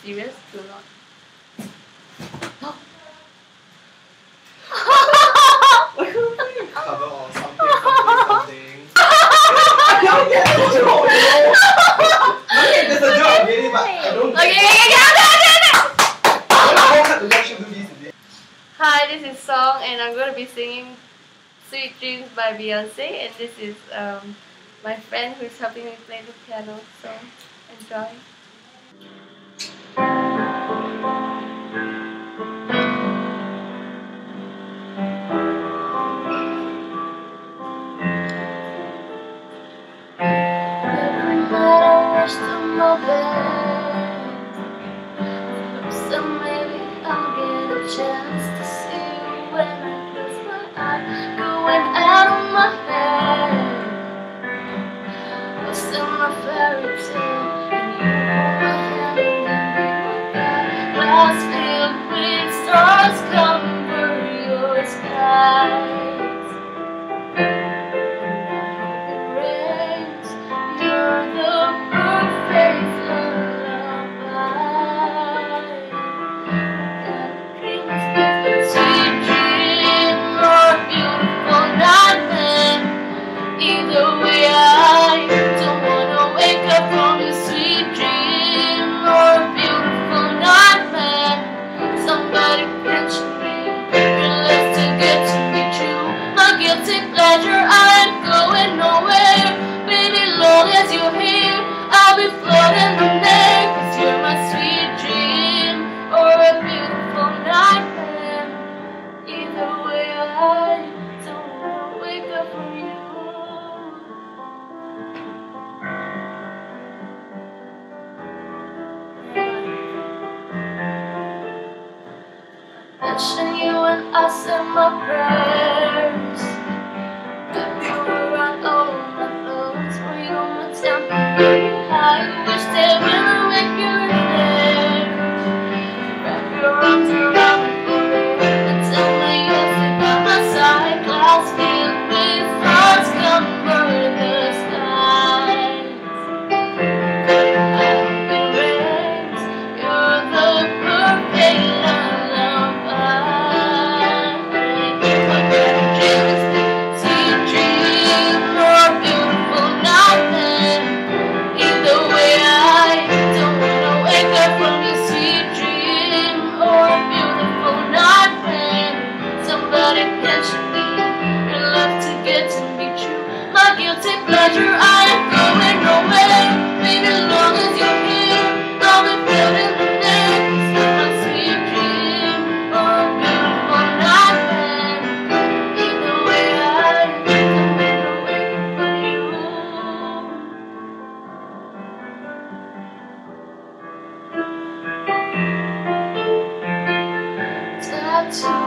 serious? Do not. Cover or something. I don't get the joke, you know? Okay, there's a joke, really, but I don't get Okay. Hi, this is Song, and I'm going to be singing Sweet Dreams by Beyonce, and this is my friend who's helping me play the piano, so enjoy. Every night I rush to my bed, so maybe I'll get a chance to see you when I close my eyes, going out of my head. Lost in my fairy tale, and you hold my hand and be my guide. Glass filled with stars cover your skies. You're the perfect lullaby. Sweet dream or beautiful nightmare. Either way, I don't wanna wake up from a sweet dream or beautiful nightmare. Somebody pinch me, your lips to get to be true. My guilty pleasure, I ain't going nowhere. Baby, long as you're here, I'll be floating on there. 'Cause you're my sweet dream or a beautiful nightmare. Either way, I don't wanna wake up from you. Mention you when I say my prayers. Good you around all my thoughts. For you my temple. I wish that when I wake you there, wrap your arms around me forever and tell me you'll sit by my side. Glass filled with stars cover the skies. I hope it rains. You're the perfect lullaby. My better dreams, sweet dream or beautiful nightmare. Either way, I don't wanna wake up from your sweet dream or beautiful nightmare. Somebody pinch me, your love to get to be true. My guilty pleasure, I ain't going nowhere. Baby, long as you're here, I'll be floating in there. 'Cause you're my sweet dream or beautiful nightmare. Either way, I don't wanna wake up from you. Tattoo